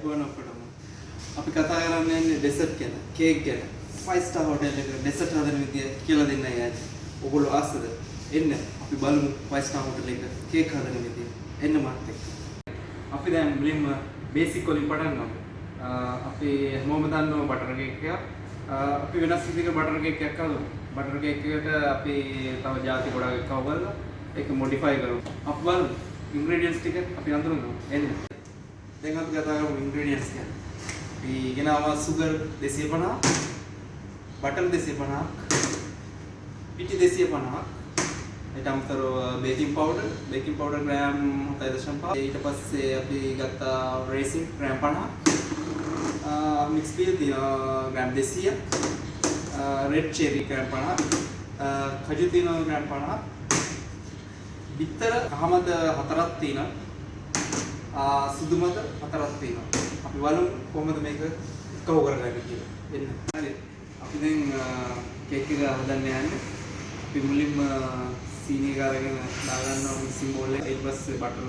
අයිබෝන් ඔක්කොටම. අපි කතා කරන්නේ ඩෙසර්ට් ගැන, කේක් ගැන. 5 star hotel එකක ඩෙසර්ට් හදන විදිය කියලා දෙන්නයි යන්නේ. ඔයගොල්ලෝ ආසද? එන්න අපි බලමු 5 star hotel එකක කේක් හදන විදිය. එන්න මාත් එක්ක. අපි දැන් මුලින්ම බේසික් වලින් පටන් ගමු. අපි හැමෝම දන්නවා බටර් කේක් එක. අපි වෙනස් විදිහක බටර් කේක් එකක් හදමු. බටර් කේක් එකට අපි තව ಜಾති ගොඩක් එකව බලලා ඒක මොඩිෆයි කරමු. අපි බලමු ingredients ටික අපි අඳුරමු. එන්න. දැන් අපි කතා කරමු ingredients ගැන. අපි ගෙනාවා sugar 250, butter 250, පිටි 250, ඊට අමතරව baking powder gram 7.5. ඊට පස්සේ අපි ගත්තා raisin gram 50, mix peel තියෙනවා gram 200, red cherry gram 50, කජු තියෙනවා gram 50, බිත්තර කහමද 4ක් තියෙනවා, සුදු මද 4ක් තියෙනවා. අපි බලමු කොහොමද මේක කව කරගන්නේ කියලා. එන්න. හරි. අපි දැන් කේක් එක හදන්න යන්නේ. අපි මුලින්ම සීනි එක අරගෙන දාගන්නවා මික්සින් බෝල් එක. ඊට පස්සේ බටර්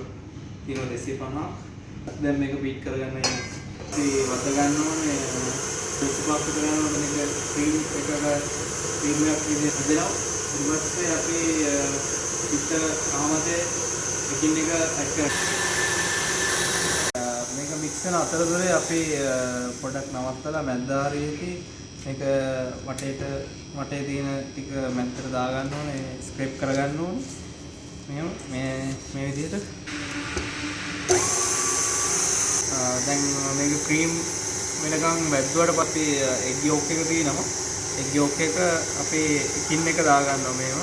තියෙනවා 250. දැන් මේක බීට් කරගන්න යන්නේ. අපි වද ගන්න ඕනේ. සුප්පාස් කරගන්න ඕනේ මේක ක්‍රීම් එකක ක්‍රීම් එකක් විදිහට හදලා. ඊට පස්සේ අපි බිත්තර කහමදේ එකින් එක ඇඩ් කරනවා. මේක මික්ස් වෙන අතරතුරේ අපි පොඩක් නවත්තලා මැද්ද හරියේදී මේක වටේ තියෙන ටික මැද්දට දා ගන්න ඕනේ, ස්ක්‍රේප් කර ගන්න ඕනේ. මේ විදිහට. දැන් මේක ක්‍රීම් වෙනකන් වැද්දුවට පස්සේ එග් යෝක් එක තියෙනවා. එග් යෝක් එක අපි එකින් එක දා ගන්නවා මේව.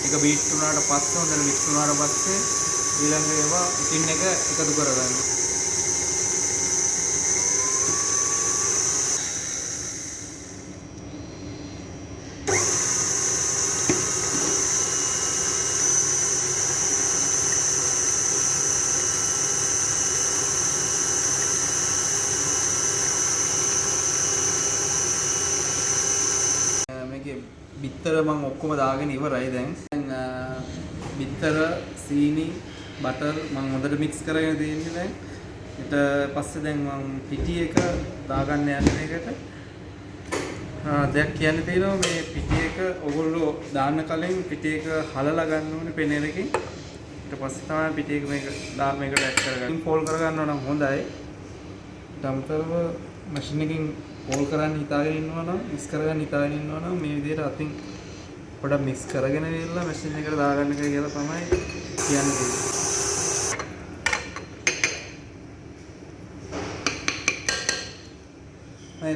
ඒක බීට් වුණාට පස්සේ හොඳට මික්ස් වුණාට පස්සේ ඊළඟ ඒවා එකින් එක එකතු කරගන්නවා. බිත්තර මම ඔක්කොම දාගෙන ඉවරයි දැන්. බිත්තර, සීනි, බටර් මම හොඳට මික්ස් කරගෙන තියෙන්නේ දැන්. ඊට පස්සේ දැන් මම පිටි එක දාගන්න යන්නේ මේකට. දෙයක් කියන්න තියෙනවා මේ පිටි එක ඔයගොල්ලෝ දාන්න කලින් පිටි එක හලලා ගන්න ඕනේ පෙනේලකින්. ඊට පස්සේ තමයි පිටි එක මේකට ඇඩ් කරගන්න. ෆෝල් කරගන්න ඕන නම් හොඳයි. ඊටමතරව මැෂින් එකකින් ෆෝල් කරන්න හිතාගෙන ඉන්නවා නම් මික්ස් කරගන්න හිතාගෙන ඉන්නවා නම් මේ විදිහට අතින් පොඩක් මික්ස් කරගෙන ඉල්ලලා මැෂින් එකට දාගන්න එක කියලා තමයි කියන්නේ.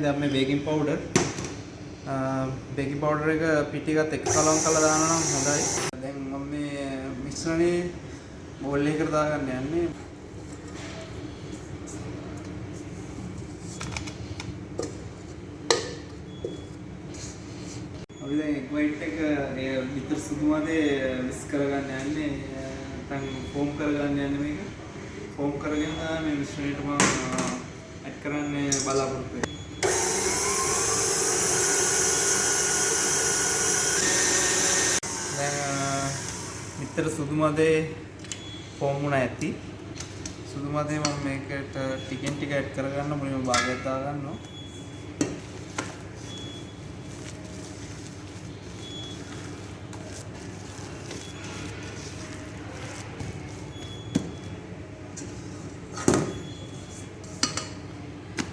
දැන් මේ බේකින් පවුඩර් එක පිටිගත් එක්ක කලවම් කරලා දානවා නම් හොඳයි. දැන් මම මේ මිශ්‍රණේ බෝල් එකකට දාගන්න යන්නේ. අපි දැන් එග් වයිට් එක විතර සුදු මදේ මික්ස් කරගන්න යන්නේ. නැත්නම් ෆෝම් කරගන්න යන්නේ මේක. ෆෝම් කරගෙන මේ මිශ්‍රණයට මම ඇඩ් කරන්න බලාපොරොත්තු වෙනවා. විතර සුදු මදේ ෆෝම් වුණා ඇති. සුදු මදේ මම මේකට ටිකෙන් ටික ඇඩ් කරගන්න මුලින්ම භාගයක් දාගන්නවා.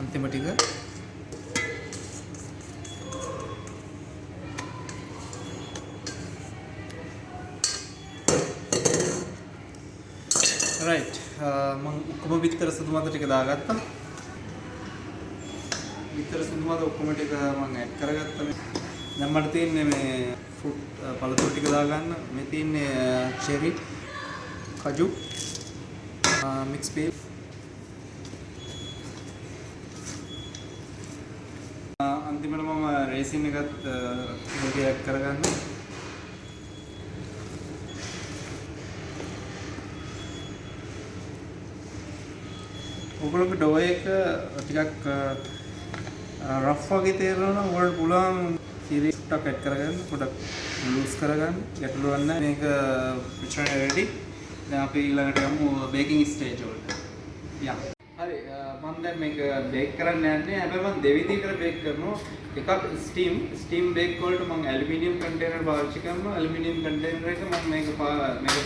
අන්තිම ටික right. මම ඔක්කොම විතර සුදු මද ටික දාගත්තා. විතර සුදු මද ඔක්කොම ටික මම ඇඩ් කරගත්තා. දැන් මට තියෙන්නේ මේ ෆෘට් පළතුරු ටික දාගන්න. මේ තියෙන්නේ චෙරි, කජු, මික්ස් පීල්. අන්තිමට මම රේසින් එකත් මේක ඇඩ් කරගන්න. ඔයගොල්ලෝගේ ඩෝ එක ටිකක් රෆ් වගේ තේරෙනවා නම් ඔයාලට පුළුවන් සීරීස් ටක් ඇඩ් කරගන්න, පොඩක් ලූස් කරගන්න. ගැටලුවක් නැහැ. මේක මිශ්‍රණය රෙඩි. දැන් අපි ඊළඟට යමු බේකින් ස්ටේජ් වලට. යා. හරි මම දැන් මේක බේක් කරන්න යන්නේ. හැබැයි මම දෙවිදිහකට බේක් කරනවා. එකක් ස්ටීම් බේක් වලට මම ඇලුමිනියම් කන්ටේනර් පාවිච්චි කරනවා. ඇලුමිනියම් කන්ටේනර් එක මම මේක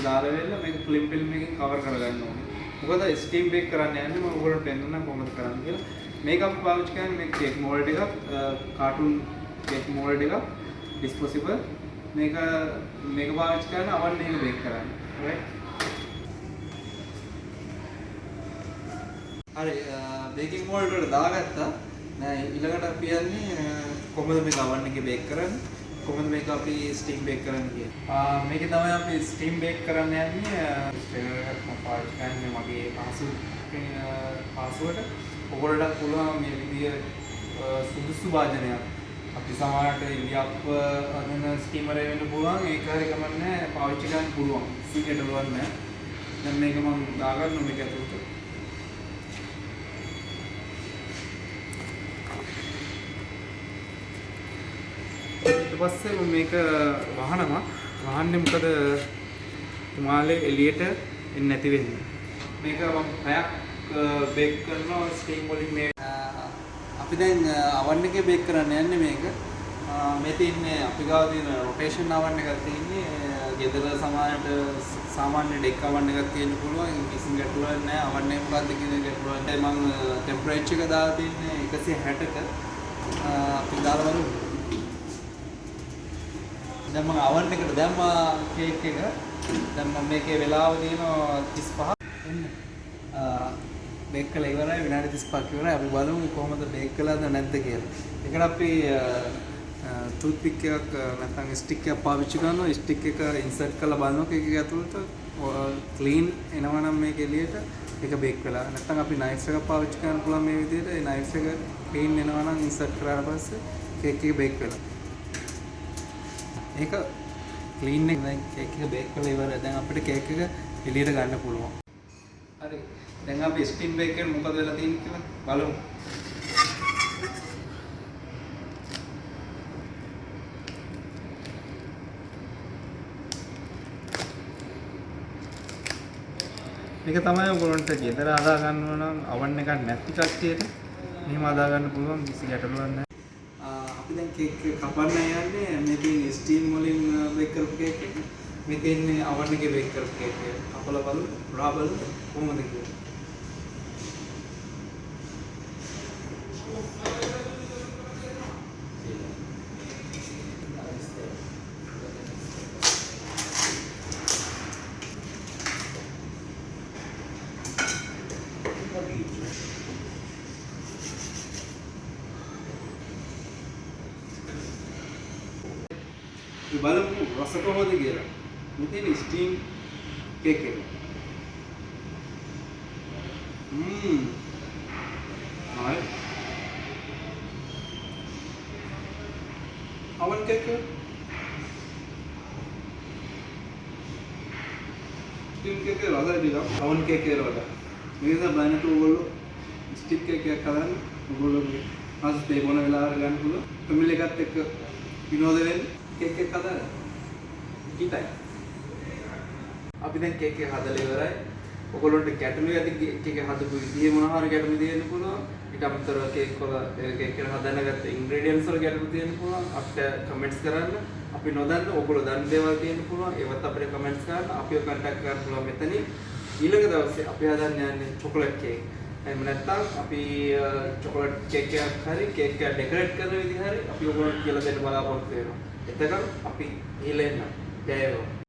දාලා වෙලා මේක ෆිල්ම් එකකින් කවර් කරගන්න ඕනේ. මොකද ස්ටීම් බේක් කරන්න යන්නේ මම ඔයගොල්ලන්ට පෙන්නන්නම් කොහොමද කරන්නේ කියලා. මේක අපි පාවිච්චි කරන්නේ මේ කේක් මෝල්ඩ් එකක්, කාටුන් කේක් මෝල්ඩ් එකක්, ඩිස්පොසිබල්. මේක පාවිච්චි කරන අවන් එක බේක් කරන්න. right? හරි බේකින් මෝල්ඩ් වලට දාගත්තා. දැන් ඊළඟට අපි යන්නේ කොහොමද මේක අවන් එකේ බේක් කරන්නේ? කොහොමද මේක අපි ස්ටීම් බේක් කරන්නේ කියලා. මේකේ තමයි අපි ස්ටීම් බේක් කරන්න යන්නේ. මම පාවිච්චි කරන්නේ මගේ පාසුවට. ඔයගොල්ලන්ට පුළුවන් මේ විදිය සුදුසු වාදනයක්. අපි සමහරට ඉන්දියාප් අදන ස්ටීමර් එක වෙන්න පුළුවන්. ඒක හරි කමන්නේ පාවිච්චි කරන්න පුළුවන්. සීකට බලන්න නෑ. දැන් මේක මම දාගන්නවා මේක ඇතුළට. ඊට පස්සේ මම මේක වහනවා. වහන්නේ මොකද තුමාලේ එළියට එන්නේ නැති වෙන්නේ. මේක මම පැයක් බේක් කරනවා ස්ටීම් වලින් මේ අපි දැන් අවන් එකේ බේක් කරන්න යන්නේ මේක. මේ තියන්නේ අපි ගාව තියෙන රොටේෂන් අවන් එකක් තියෙන්නේ. ගෙදර සාමාන්‍ය ඩෙක් අවන් එකක් තියෙන්න පුළුවන්. කිසිම ගැටලුවක් නැහැ. අවන් එක මොකද්ද කියන ගැටලුවක් නැහැ. මම ටෙම්පරේචර් එක දාලා තින්නේ 160ක. අපි දාලා බලමු. දැන් මම අවන් එකට දැම්මා කේක් එක. දැන් මම මේකේ වෙලාව තියෙනවා 35. එන්න. බේක් කළා ඉවරයි විනාඩි 35ක් ඉවරයි. අපි බලමු කොහොමද බේක් කළාද නැද්ද කියලා. ඒකට අපි ටූත් පික් එකක් නැත්නම් ස්ටික් එකක් පාවිච්චි කරනවා. ස්ටික් එක ඉන්සර්ට් කරලා බලනවා කේක් එක ඇතුළට ක්ලීන් එනවා නම් මේක එළියට ඒක බේක් වෙලා. නැත්නම් අපි නයිෆ් එකක් පාවිච්චි කරන්න පුළුවන් මේ විදිහට. ඒ නයිෆ් එක ක්ලීන් එනවා නම් ඉන්සර්ට් කරාට පස්සේ කේක් එක බේක් වෙලා. ඒක ක්ලීන් එක දැන් කේක් එක බේක් කරලා ඉවරයි. දැන් අපිට කේක් එක එළියට ගන්න පුළුවන්. හරි. දැන් අපි ස්ටීම් බේක් එකෙන් මොකද වෙලා තියෙන්නේ කියලා බලමු. මේක තමයි ඔයගොල්ලන්ට ගෙදර හදා ගන්නවා නම් අවන් එකක් නැති කට්ටියට මෙහෙම හදා ගන්න පුළුවන් කිසි ගැටලුවක් නැහැ. අපි දැන් කේක් කපන්න යන්නේ මේ තියෙන ස්ටීම් වලින් බේක් කරපු කේක් එක. මේ තියෙන්නේ අවන් එකේ බේක් කරපු කේක් එක. කපලා බලමු රාබල් කොහොමද කියලා. බලමු රස කොහොමද කියලා. මෙතන ස්ටීම් කේක් එක. හරි. අවන් කේක් එක. ස්ටීම් කේක් එක රසයි ටිකක් අවන් කේක් එක වඩා. මේක තමයි බලන්නට ඕගොල්ලෝ ස්ටික් කේක් එකක් හදන්න. ඕගොල්ලෝගේ හස්තේ මොන වෙලාවකට ගන්න පුළුවන්. ෆැමිලි එකත් එක්ක විනෝද වෙන්න. केक एक हज़ार कितना है अभी तक केक एक हज़ार ले रहा है वो कोलों टे कैटल या दिख केक एक हज़ार कोई दिए मना हमारे कैटल दिए न पुना इटा मतलब केक को केक एक हज़ार ना करते इंग्रेडिएंट्स और कैटल दिए न पुना आपटे कमेंट्स कराना आप इनोदान वो कोलो दान देवा दिए न पुना ये बता अपने कमेंट्स कराना आप यो कांटेक्ट कर पुना मेतनी इलंग दाव से आप याद आने चॉकलेट केक आई मनता अभी चॉकलेट केक क्या खारी केक क्या डेकोरेट करने विधि हारी अभी वो किला देने वाला बोलते हैं එතකන් අපි ඊළෙන්න බෑව